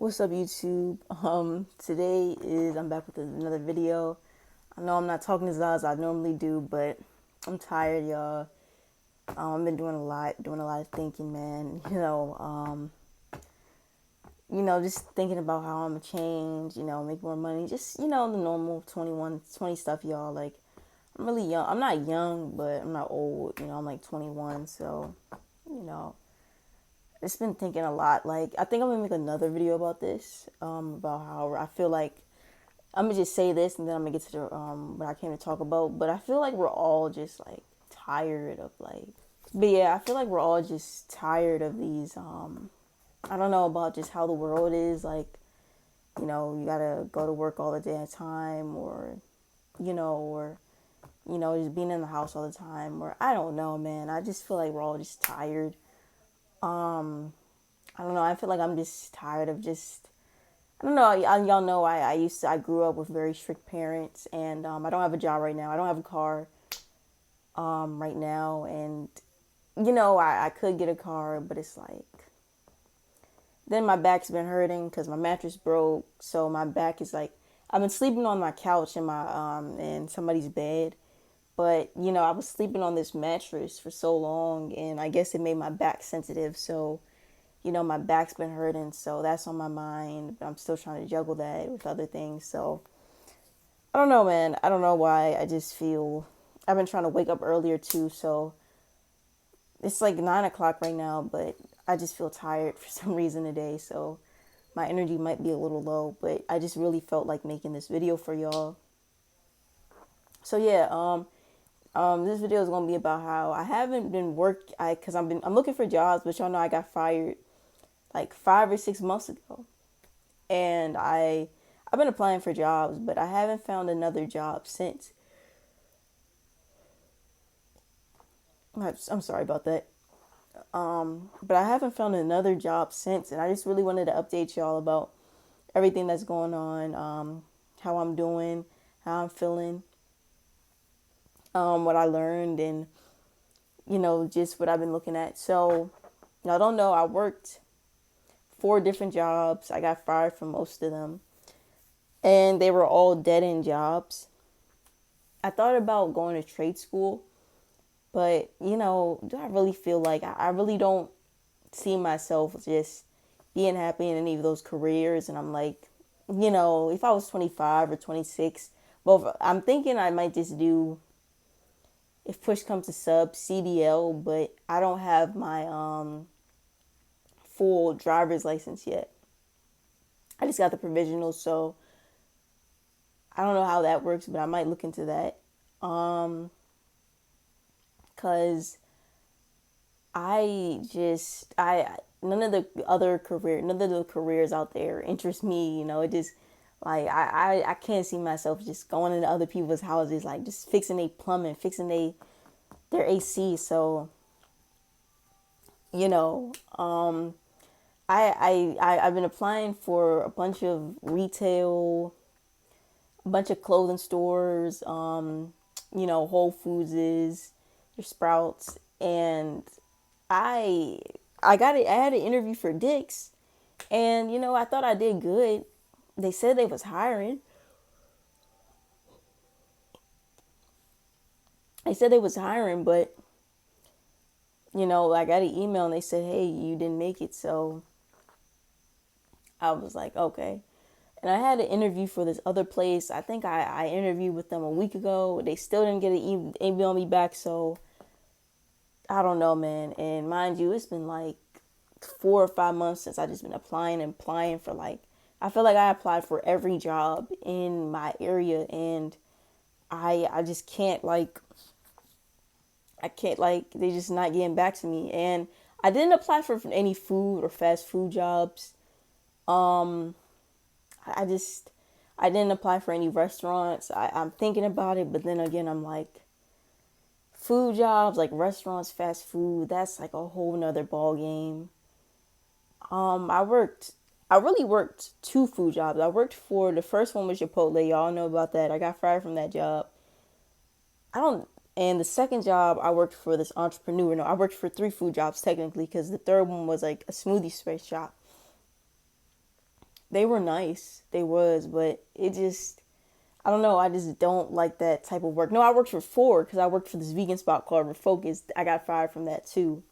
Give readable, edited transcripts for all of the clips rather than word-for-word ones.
What's up, YouTube? Today is I'm back with another video. I know I'm not talking as loud as I normally do, but I'm tired, y'all. I've been doing a lot of thinking, man. Just thinking about how I'm gonna change, make more money, just the normal 21, 20 stuff, y'all. Like, I'm really young. I'm not young, but I'm not old. I'm like 21, so you know, it's been thinking a lot. Like, I think I'm gonna make another video about this, about how I feel like I'm gonna just say this, and then I'm gonna get to the what I came to talk about. But I feel like we're all just like tired of like, but yeah, I feel like we're all just tired of these. I don't know about just how the world is. Like, you gotta go to work all the damn time, or just being in the house all the time, or I don't know, man. I just feel like we're all just tired. I don't know. I feel like I'm just tired of just. I don't know. Y'all know I grew up with very strict parents, and I don't have a job right now. I don't have a car right now, and I could get a car, but it's like then my back's been hurting because my mattress broke, so my back is like I've been sleeping on my couch in somebody's bed, but I was sleeping on this mattress for so long, and I guess it made my back sensitive, so my back's been hurting, so that's on my mind. But I'm still trying to juggle that with other things. So I don't know, man. I don't know why. I just feel I've been trying to wake up earlier too. So it's like 9 o'clock right now, but I just feel tired for some reason today. So my energy might be a little low, but I just really felt like making this video for y'all. So yeah, this video is gonna be about how I haven't been because I'm looking for jobs, but y'all know I got fired like 5 or 6 months ago. And I've been applying for jobs, but I haven't found another job since. I'm sorry about that. But I haven't found another job since, and I just really wanted to update y'all about everything that's going on, how I'm doing, how I'm feeling, what I learned, and just what I've been looking at. So, I don't know. I worked 4 different jobs. I got fired from most of them, and they were all dead end jobs. I thought about going to trade school, but do I really feel like I really don't see myself just being happy in any of those careers? And I'm like, if I was 25 or 26, well, I'm thinking I might just do, if push comes to sub, CDL, but I don't have my full driver's license yet. I just got the provisional, so I don't know how that works, but I might look into that. Cause I none of the careers out there interest me. It just like I can't see myself just going into other people's houses, like just fixing a plumbing, fixing their AC. So you know, I've been applying for a bunch of retail, a bunch of clothing stores, Whole Foods is, your Sprouts, and I I got it. I had an interview for Dick's, and I thought I did good. They said they was hiring. They said they was hiring, but I got an email and they said, "Hey, you didn't make it." So I was like, "Okay." And I had an interview for this other place. I think I interviewed with them a week ago. They still didn't get an email me back, so I don't know, man. And mind you, it's been like 4 or 5 months since I just been applying and applying for like, I feel like I applied for every job in my area, and I just can't like, they just not getting back to me. And I didn't apply for any food or fast food jobs. I just I didn't apply for any restaurants. I'm thinking about it, but then again, I'm like, food jobs, like restaurants, fast food, that's like a whole nother ball game. I worked, I really worked 2 food jobs. I worked for, the first one was Chipotle. Y'all know about that. I got fired from that job. I don't, and the second job I worked for this entrepreneur. No, I worked for 3 food jobs technically, because the third one was like a smoothie space shop. They were nice. They was, but it just, I don't know. I just don't like that type of work. No, I worked for Ford because I worked for this vegan spot called Refocus. I got fired from that too.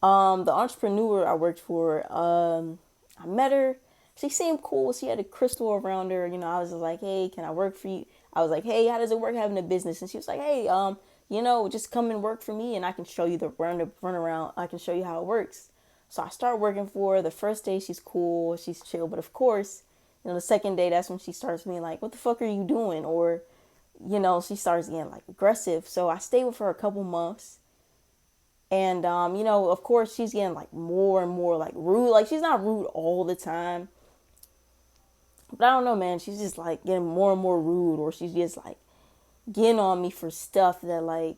The entrepreneur I worked for, I met her. She seemed cool. She had a crystal around her. I was just like, hey, can I work for you? I was like, hey, how does it work having a business? And she was like, hey, just come and work for me and I can show you the run around. I can show you how it works. So I start working for her. The first day she's cool, she's chill. But of course, the second day, that's when she starts being like, what the fuck are you doing? Or, she starts getting like aggressive. So I stayed with her a couple months. And, of course, she's getting like more and more like rude. Like, she's not rude all the time. But I don't know, man. She's just like getting more and more rude, or she's just like getting on me for stuff that, like,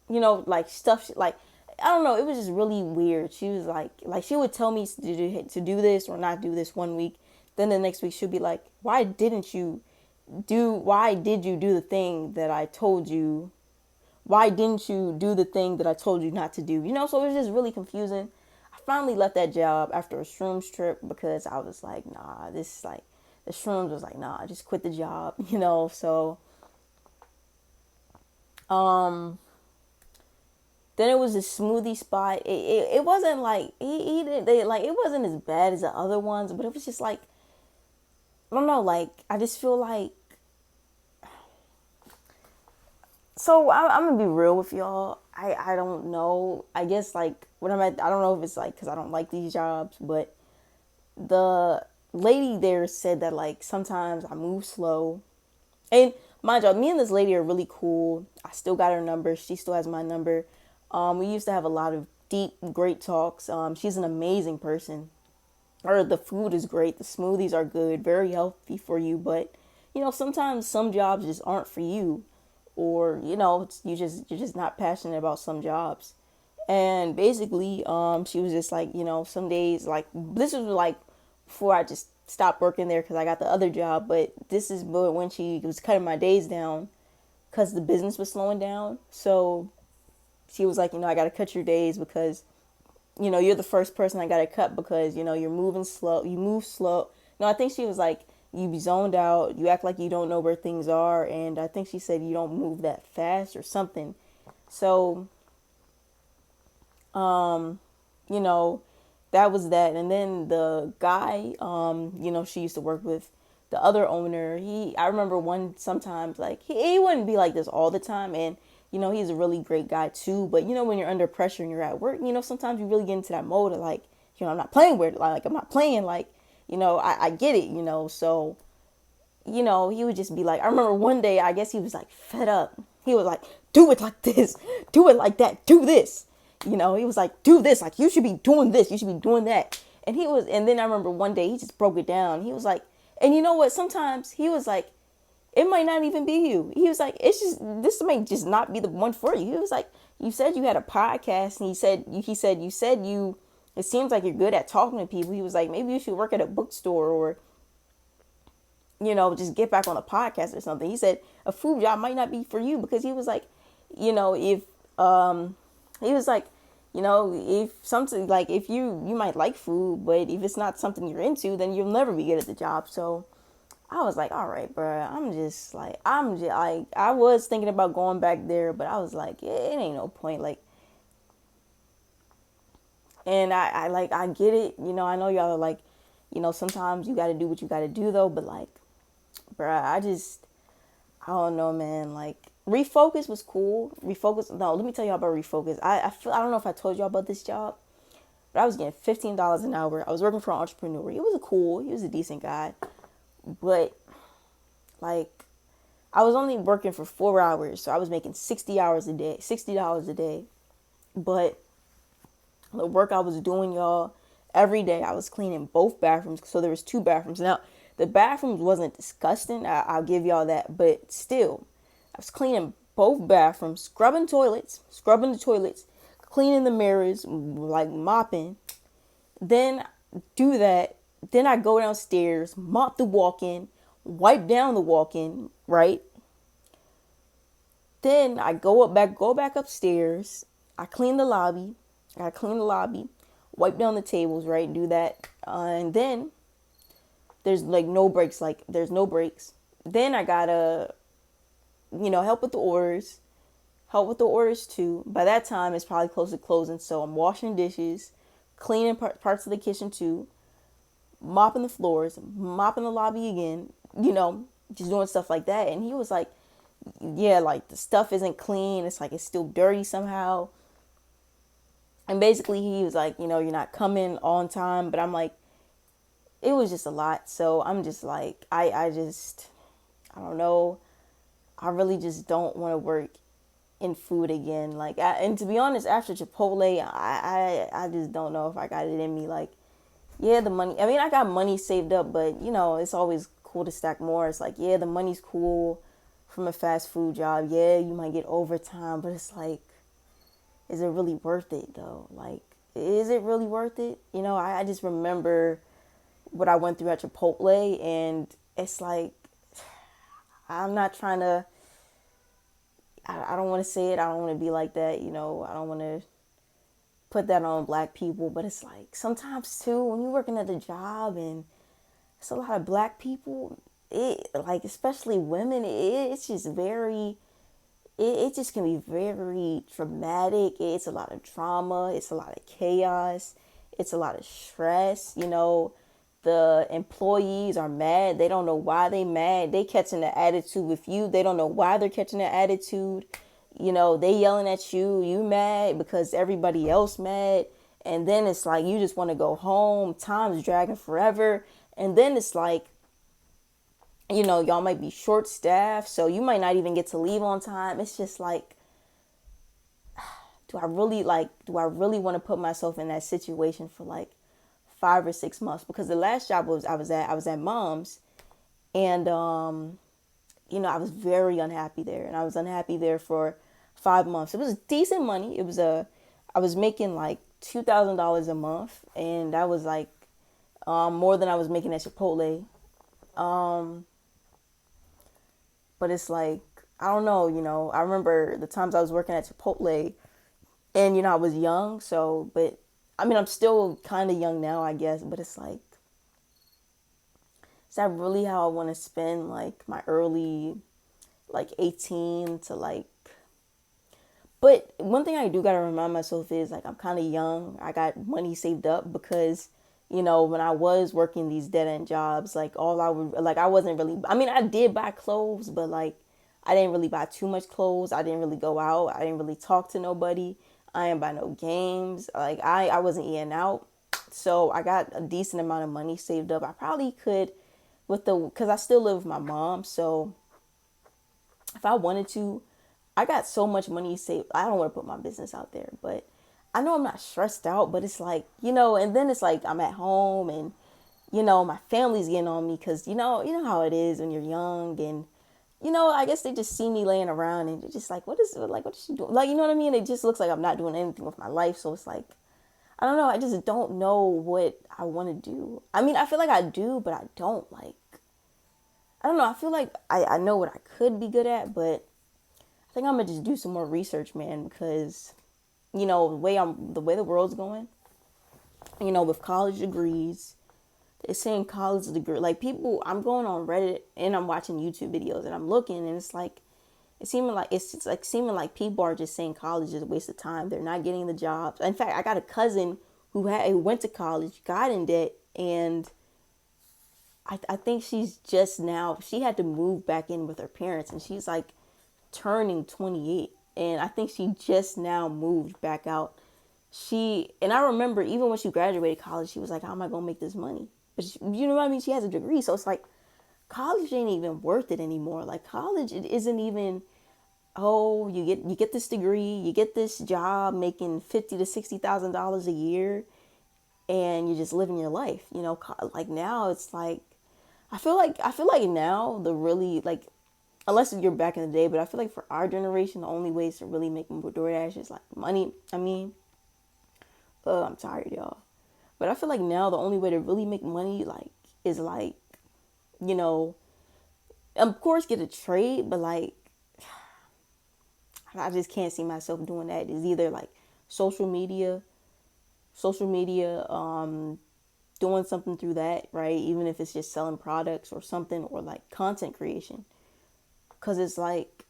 like stuff like, I don't know. It was just really weird. She was like she would tell me to do this or not do this one week. Then the next week she'd be like, why did you do the thing that I told you? Why didn't you do the thing that I told you not to do? So it was just really confusing. I finally left that job after a shrooms trip because I was like, nah, this is like, the shrooms was like, nah, just quit the job, So, um, then it was a smoothie spot. It wasn't like, he didn't, it wasn't as bad as the other ones, but it was just like, I don't know, like, I just feel like, so I'm gonna be real with y'all. I don't know. I guess like when I'm at, I don't know if it's like because I don't like these jobs, but the lady there said that like sometimes I move slow. And mind you, me and this lady are really cool. I still got her number. She still has my number. We used to have a lot of deep, great talks. She's an amazing person. The food is great. The smoothies are good, very healthy for you. But sometimes some jobs just aren't for you, or you're just not passionate about some jobs. And basically, she was just like, some days, like, this was like before I just stopped working there because I got the other job. But this is when she was cutting my days down because the business was slowing down. So she was like, I got to cut your days because you're the first person I got to cut because, you're moving slow. You move slow. No, I think she was like, you be zoned out. You act like you don't know where things are. And I think she said you don't move that fast or something. So, um, you know, that was that. And then the guy, she used to work with, the other owner, I remember sometimes like, he wouldn't be like this all the time. And, he's a really great guy too. But, when you're under pressure and you're at work, sometimes you really get into that mode of like, I'm not playing with it. Like, I'm not playing like, I get it, so, he would just be like, I remember one day, I guess he was like fed up. He was like, do it like this, do it like that, do this. He was like, do this, like, you should be doing this, you should be doing that. And then I remember one day he just broke it down. He was like, and you know what? Sometimes he was like, it might not even be you. He was like, this might just not be the one for you. He was like, you said you had a podcast, and it seems like you're good at talking to people. He was like, maybe you should work at a bookstore or, just get back on a podcast or something. He said a food job might not be for you because he was like, if, he was like, if something like, if you might like food, but if it's not something you're into, then you'll never be good at the job. So I was like, all right, bro, I'm just like, I was thinking about going back there, but I was like, it ain't no point. Like, and I get it. I know y'all are like, sometimes you got to do what you got to do though. But like, bruh, I don't know, man. Like, Refocus was cool. Refocus. No, let me tell y'all about Refocus. I don't know if I told y'all about this job, but I was getting $15 an hour. I was working for an entrepreneur. He was a decent guy, but like, I was only working for 4 hours, so I was making $60 a day. But the work I was doing, y'all, every day I was cleaning both bathrooms. So there was two bathrooms. Now, the bathrooms wasn't disgusting. I'll give y'all that. But still, I was cleaning both bathrooms, scrubbing the toilets, cleaning the mirrors, like mopping. Then do that. Then I go downstairs, mop the walk-in, wipe down the walk-in, right? Then I go back upstairs. I clean the lobby. I clean the lobby, wipe down the tables, right? Do that. And then There's like no breaks. Like there's no breaks. Then I gotta, help with the orders. Help with the orders too. By that time, it's probably close to closing. So I'm washing dishes, cleaning parts of the kitchen too, mopping the floors, mopping the lobby again. Just doing stuff like that. And he was like, "Yeah, like the stuff isn't clean. It's like it's still dirty somehow." And basically, he was like, "You're not coming on time." But I'm like, it was just a lot. So I'm just like, I don't know. I really just don't want to work in food again. Like, and to be honest, after Chipotle, I just don't know if I got it in me. Like, yeah, the money. I mean, I got money saved up, but it's always cool to stack more. It's like, yeah, the money's cool from a fast food job. Yeah, you might get overtime, but it's like, is it really worth it though? Like, is it really worth it? I just remember what I went through at Chipotle, and it's like, I'm not trying to. I don't want to say it. I don't want to be like that. I don't want to put that on black people, but it's like sometimes too when you're working at a job and it's a lot of black people, it like especially women, it's just very it just can be very traumatic. It's a lot of trauma, it's a lot of chaos, it's a lot of stress. The employees are mad, they don't know why they mad, they catching the attitude with you, they don't know why they're catching the attitude. They yelling at you, you mad because everybody else mad. And then it's like you just want to go home, time's dragging forever. And then it's like, y'all might be short staffed, so you might not even get to leave on time. It's just like, do I really want to put myself in that situation for like 5 or 6 months? Because the last job I was at mom's, and I was very unhappy there, and I was unhappy there for 5 months. It was decent money. I was making like $2,000 a month, and that was like more than I was making at Chipotle. Um, but it's like, I don't know. I remember the times I was working at Chipotle, and I was young. So, but I mean, I'm still kind of young now, I guess. But it's like, is that really how I want to spend like my early, like 18 to like. But one thing I do gotta remind myself is like I'm kind of young. I got money saved up because, when I was working these dead end jobs, like all I would like I wasn't really. I mean, I did buy clothes, but like I didn't really buy too much clothes. I didn't really go out. I didn't really talk to nobody. I didn't buy no games. Like I wasn't eating out. So I got a decent amount of money saved up. I probably could because I still live with my mom. So if I wanted to, I got so much money saved. I don't want to put my business out there, but I know I'm not stressed out, but it's like, and then it's like I'm at home and, my family's getting on me because, you know how it is when you're young and, I guess they just see me laying around and they're just like, what is she doing? Like, you know what I mean? It just looks like I'm not doing anything with my life. So it's like, I don't know. I just don't know what I want to do. I mean, I feel like I do, but I don't like, I don't know. I feel like I know what I could be good at, but I think I'm gonna just do some more research, man, because the way the world's going, with college degrees, they're saying college degree like people. I'm going on Reddit and I'm watching YouTube videos and I'm looking and it's like it's seeming like people are just saying college is a waste of time. They're not getting the jobs. In fact, I got a cousin who went to college, got in debt, and I think she had to move back in with her parents, and she's like turning 28, and I think she just now moved back out. And I remember even when she graduated college, she was like, how am I gonna make this money? But you know what I mean? She has a degree, so it's like college ain't even worth it anymore. Like college, it isn't even. Oh, you get this degree, you get this job making $50,000 to $60,000 a year, and you're just living your life. Like now it's like I feel like now the really like unless you're back in the day, but I feel like for our generation, the only ways to really make DoorDash is like money. I mean, I'm tired, y'all. But I feel like now the only way to really make money like is like, you know, of course get a trade, but like I just can't see myself doing that. It's either like social media, social media, doing something through that, right? Even if it's just selling products or something, or like content creation. Cause it's like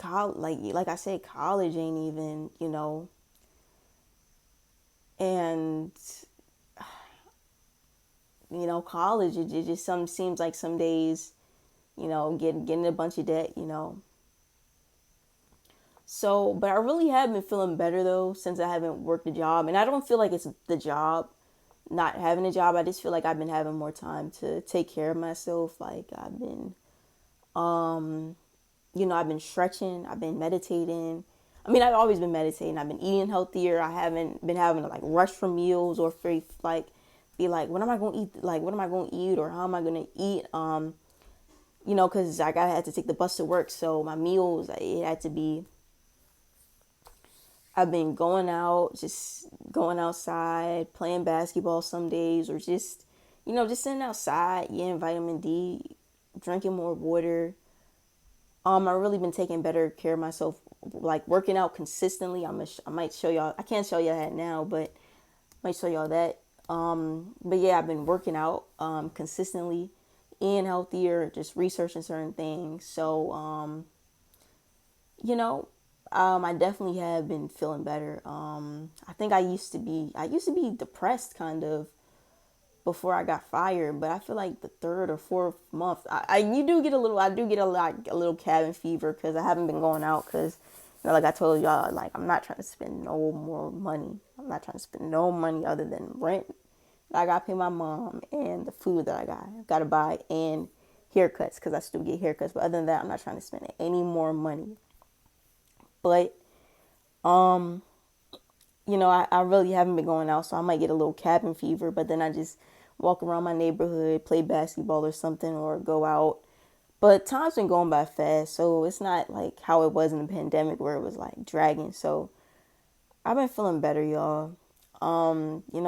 like I said, college ain't even, and college, it just some seems like some days, getting a bunch of debt, So, but I really have been feeling better though since I haven't worked a job, and I don't feel like it's the job, not having a job. I just feel like I've been having more time to take care of myself. Like I've been, I've been stretching, I've been meditating. I mean, I've always been meditating. I've been eating healthier. I haven't been having to like rush for meals or for like be like, when am I going to eat? Like, what am I going to eat or how am I going to eat? Because I had to take the bus to work, so my meals it had to be. I've been going out, just going outside, playing basketball some days, or just sitting outside, getting vitamin D, drinking more water. I really been taking better care of myself, like working out consistently. I might show y'all. I can't show y'all that now, but I might show y'all that. But yeah, I've been working out consistently, eating healthier, just researching certain things. So you know, I definitely have been feeling better. I think I used to be depressed kind of before I got fired, but I feel like the third or fourth month, I do get a little cabin fever because I haven't been going out because, like I told y'all, like I'm not trying to spend no more money. I'm not trying to spend no money other than rent that I got to pay my mom and the food that I got to buy and haircuts because I still get haircuts. But other than that, I'm not trying to spend any more money. But I really haven't been going out, so I might get a little cabin fever, but then I just walk around my neighborhood, play basketball or something, or go out. But time's been going by fast, so it's not like how it was in the pandemic where it was like dragging. So I've been feeling better, y'all.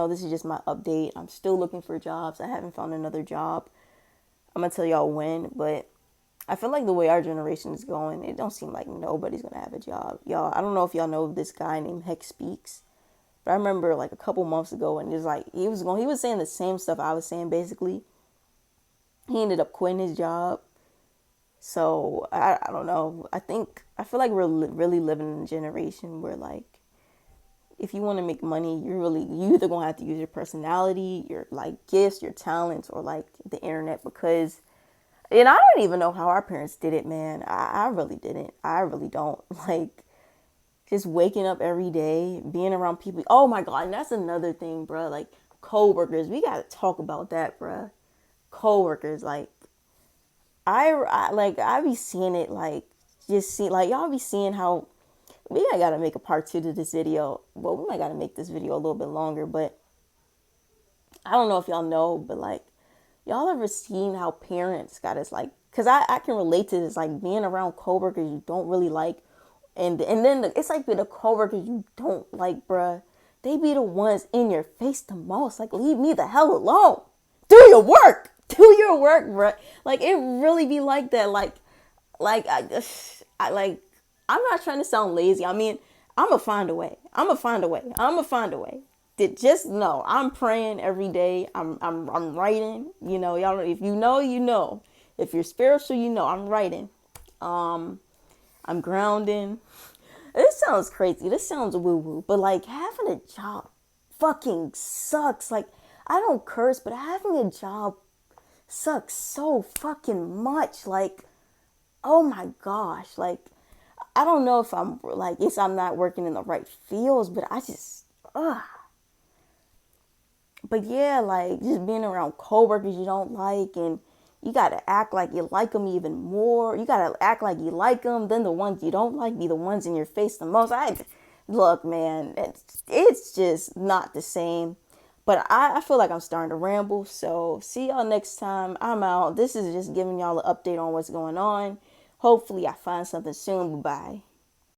This is just my update. I'm still looking for jobs. I haven't found another job. I'm gonna tell y'all when, but I feel like the way our generation is going, it don't seem like nobody's gonna have a job. Y'all, I don't know if y'all know this guy named Heck Speaks. But I remember like a couple months ago, and he was saying the same stuff I was saying basically. He ended up quitting his job. So I don't know. I feel like we're really living in a generation where like if you want to make money, you either gonna have to use your personality, your like gifts, your talents, or like the internet because. And I don't even know how our parents did it, man. I really didn't. I really don't. Like, just waking up every day, being around people. Oh my God, and that's another thing, bro. Like coworkers, we gotta talk about that, bro. Coworkers, like I be seeing it, like just see, like y'all be seeing how we gotta make a part two to this video. Well, we might gotta make this video a little bit longer, but I don't know if y'all know, but like y'all ever seen how parents got us like, cause I can relate to this, like being around coworkers you don't really like. And then it's like with the coworkers you don't like, bruh. They be the ones in your face the most. Like, leave me the hell alone. Do your work. Do your work, bruh. Like, it really be like that. Like I like. I'm not trying to sound lazy. I mean, I'ma find a way. I'ma find a way. I'ma find a way. Just know, I'm praying every day. I'm writing. Y'all. If you know, you know. If you're spiritual, you know. I'm writing. I'm grounding. This sounds crazy. This sounds woo woo. But like having a job fucking sucks. Like I don't curse, but having a job sucks so fucking much. Like, oh my gosh. Like I don't know if I'm not working in the right fields, but I just but yeah, like just being around coworkers you don't like, and you gotta act like you like them even more. You gotta act like you like them. Then the ones you don't like be the ones in your face the most. Look, man, it's just not the same. But I feel like I'm starting to ramble. So see y'all next time. I'm out. This is just giving y'all an update on what's going on. Hopefully I find something soon. Bye.